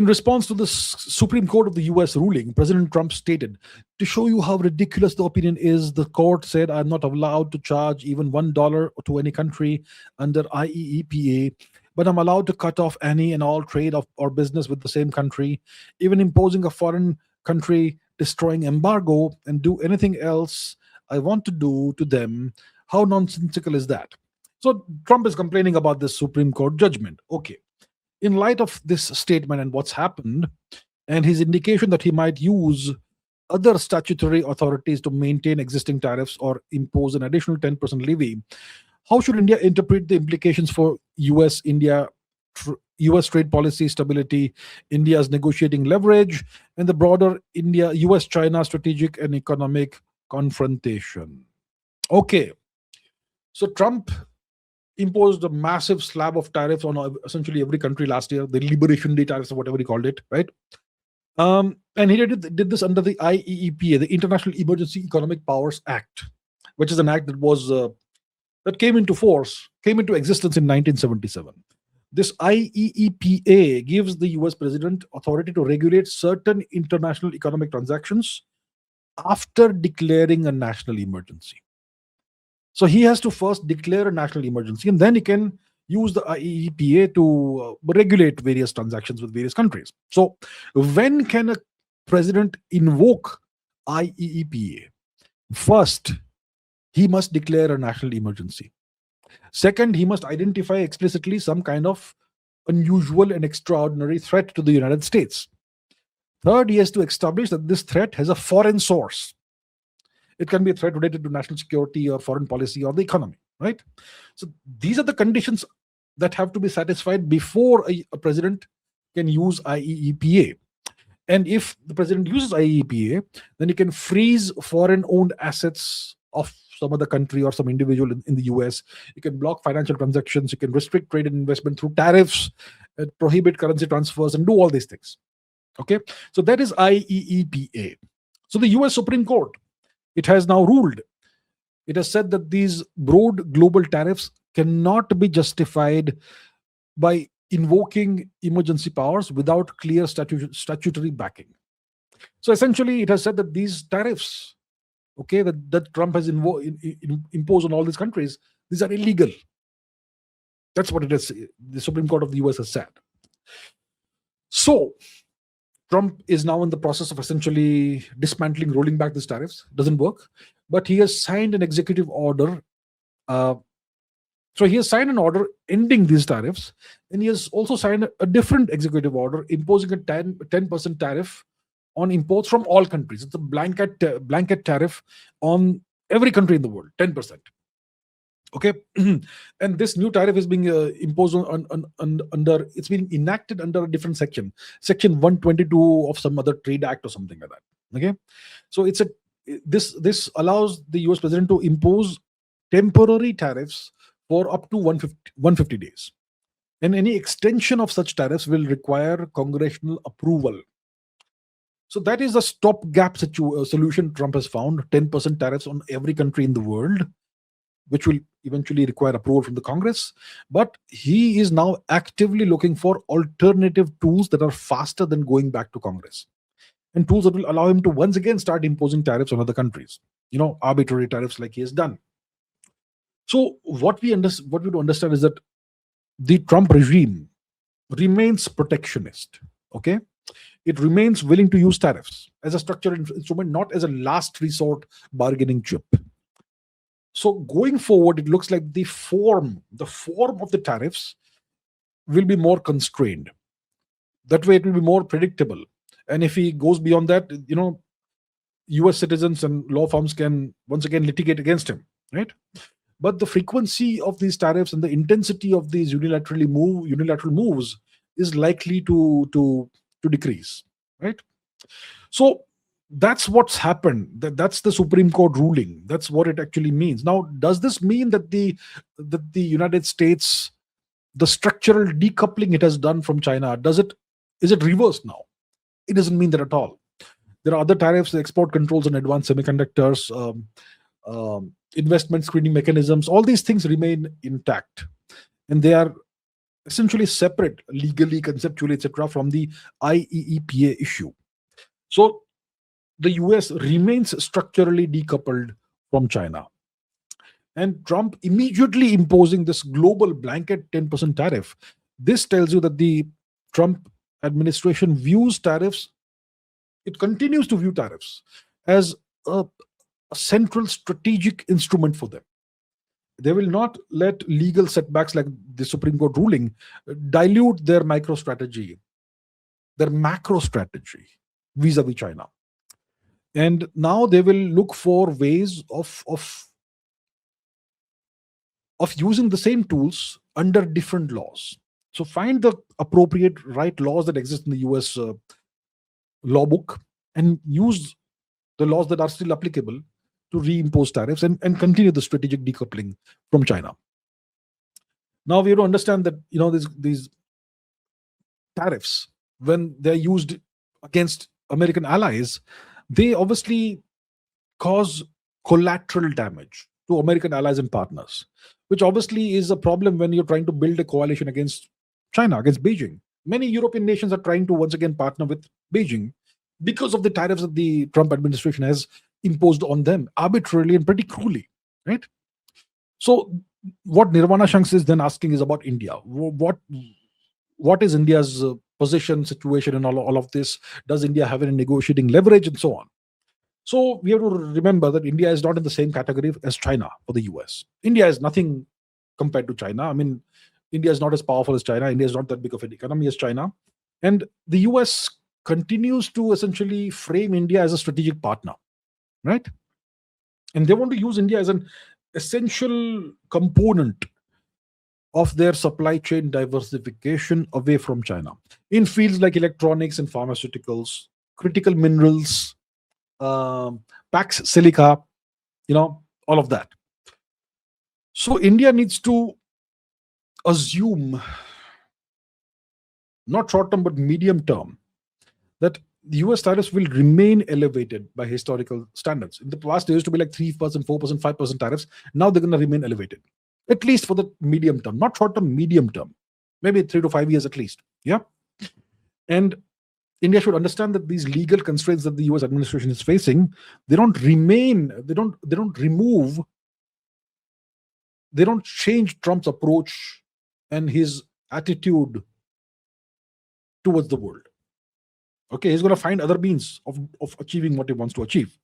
In response to the Supreme Court of the US ruling, President Trump stated, to show you how ridiculous the opinion is, the court said, I'm not allowed to charge even $1 to any country under IEEPA, but I'm allowed to cut off any and all trade or business with the same country, even imposing a foreign country destroying embargo and do anything else I want to do to them. How nonsensical is that? So Trump is complaining about this Supreme Court judgment. Okay. In light of this statement and what's happened, and his indication that he might use other statutory authorities to maintain existing tariffs or impose an additional 10% levy, how should India interpret the implications for US-India, US trade policy stability, India's negotiating leverage, and the broader India, US-China strategic and economic confrontation? Okay, so Trump imposed a massive slab of tariffs on essentially every country last year, the Liberation Day tariffs or whatever he called it, right? And he did this under the IEEPA, the International Emergency Economic Powers Act, which is an act that came into existence in 1977. This IEEPA gives the US president authority to regulate certain international economic transactions after declaring a national emergency. So he has to first declare a national emergency, and then he can use the IEEPA to regulate various transactions with various countries. So when can a president invoke IEEPA? First, he must declare a national emergency. Second, he must identify explicitly some kind of unusual and extraordinary threat to the United States. Third, he has to establish that this threat has a foreign source. It can be a threat related to national security or foreign policy or the economy, right? So these are the conditions that have to be satisfied before a president can use IEEPA. And if the president uses IEEPA, then he can freeze foreign-owned assets of some other country or some individual in the US. You can block financial transactions. You can restrict trade and investment through tariffs, prohibit currency transfers, and do all these things. Okay, so that is IEEPA. So the US Supreme Court, it has now ruled. It has said that these broad global tariffs cannot be justified by invoking emergency powers without clear statutory backing. So essentially, it has said that these tariffs, okay, that Trump has imposed on all these countries, these are illegal. That's what it is. The Supreme Court of the US has said. So Trump is now in the process of essentially dismantling, rolling back these tariffs. Doesn't work. But he has signed an executive order. So he has signed an order ending these tariffs. And he has also signed a different executive order imposing a 10% tariff on imports from all countries. It's a blanket tariff on every country in the world, 10%. Okay, and this new tariff is being imposed under. It's being enacted under a different section 122 of some other trade act or something like that. Okay, so this allows the US president to impose temporary tariffs for up to 150 days, and any extension of such tariffs will require congressional approval. So that is the stopgap solution Trump has found: 10% tariffs on every country in the world, which will eventually require approval from the Congress. But he is now actively looking for alternative tools that are faster than going back to Congress, and tools that will allow him to once again start imposing tariffs on other countries, arbitrary tariffs like he has done. So what we do understand is that the Trump regime remains protectionist. Okay, it remains willing to use tariffs as a structural instrument, not as a last resort bargaining chip. So going forward, it looks like the form of the tariffs will be more constrained. That way it will be more predictable. And if he goes beyond that, US citizens and law firms can once again litigate against him, right? But the frequency of these tariffs and the intensity of these unilateral moves is likely to decrease, right? So that's what's happened. That's the Supreme Court ruling. That's what it actually means. Now, does this mean that the United States, the structural decoupling it has done from China, is it reversed now? It doesn't mean that at all. There are other tariffs, the export controls on advanced semiconductors, investment screening mechanisms. All these things remain intact, and they are essentially separate legally, conceptually, etc., from the IEEPA issue. So the US remains structurally decoupled from China. And Trump immediately imposing this global blanket 10% tariff. This tells you that the Trump administration views tariffs, it continues to view tariffs as a central strategic instrument for them. They will not let legal setbacks like the Supreme Court ruling dilute their micro strategy, their macro strategy vis-a-vis China. And now they will look for ways of using the same tools under different laws. So find the appropriate right laws that exist in the US law book and use the laws that are still applicable to reimpose tariffs and continue the strategic decoupling from China. Now we have to understand that these tariffs, when they're used against American allies, they obviously cause collateral damage to American allies and partners, which obviously is a problem when you're trying to build a coalition against China, against Beijing. Many European nations are trying to once again partner with Beijing because of the tariffs that the Trump administration has imposed on them arbitrarily and pretty cruelly, right? So what Nirvana Shanks is then asking is about India. What is India's position, situation, and all of this? Does India have any negotiating leverage and so on? So we have to remember that India is not in the same category as China for the US. India is nothing compared to China. I mean, India is not as powerful as China. India is not that big of an economy as China. And the US continues to essentially frame India as a strategic partner, right? And they want to use India as an essential component of their supply chain diversification away from China in fields like electronics and pharmaceuticals, critical minerals, Pax Silica, all of that. So India needs to assume, not short term, but medium term, that the US tariffs will remain elevated by historical standards. In the past, there used to be like 3%, 4%, 5% tariffs. Now they're going to remain elevated, at least for the medium term, not short term, medium term, maybe 3 to 5 years at least. Yeah. And India should understand that these legal constraints that the US administration is facing, they don't change Trump's approach and his attitude towards the world. Okay, he's going to find other means of achieving what he wants to achieve.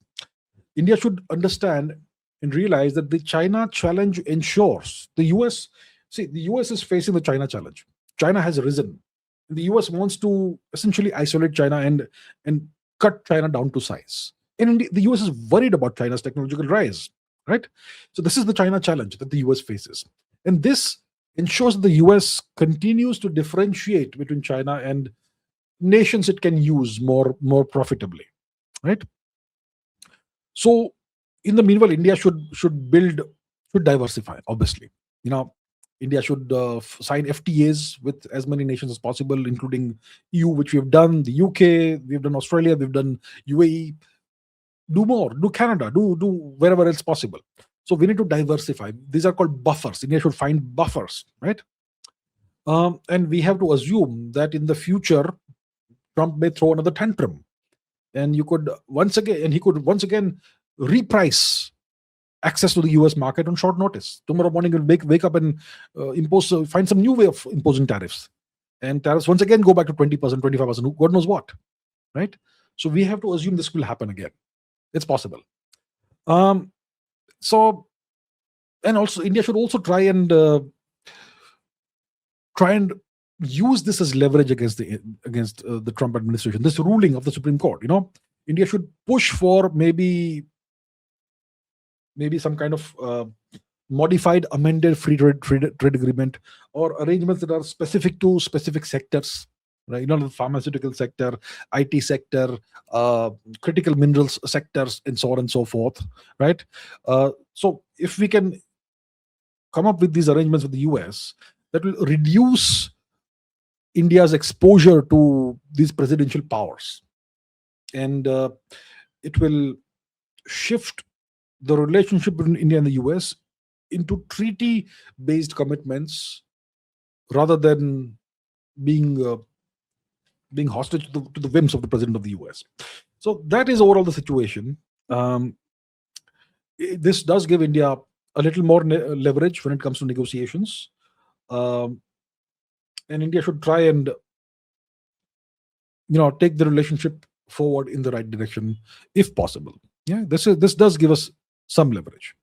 India should understand and realize that the China challenge ensures the US is facing the China challenge. China has risen. The US wants to essentially isolate China and cut China down to size. And the US is worried about China's technological rise, right? So this is the China challenge that the US faces. And this ensures that the US continues to differentiate between China and nations it can use more profitably, right? So in the meanwhile, India should diversify, obviously. India should sign FTAs with as many nations as possible, including EU, which we have done, the UK, we've done Australia, we've done UAE. Do more, do Canada, do wherever else possible. So we need to diversify. These are called buffers. India should find buffers, right? And we have to assume that in the future, Trump may throw another tantrum, and he could once again reprice access to the US market on short notice. Tomorrow morning, he'll wake up and find some new way of imposing tariffs. And tariffs once again go back to 20%, 25%, God knows what, right? So we have to assume this will happen again. It's possible. And also India should also try and use this as leverage against the Trump administration. This ruling of the Supreme Court, India should push for maybe some kind of modified, amended free trade agreement, or arrangements that are specific to specific sectors, right? The pharmaceutical sector, IT sector, critical minerals sectors, and so on and so forth, right? So if we can come up with these arrangements with the US, that will reduce India's exposure to these presidential powers, and it will shift the relationship between India and the US into treaty-based commitments rather than being being hostage to the whims of the president of the US. So that is overall the situation. Um, this does give India a little more leverage when it comes to negotiations, um, and India should try and take the relationship forward in the right direction if possible. Yeah, this does give us some leverage.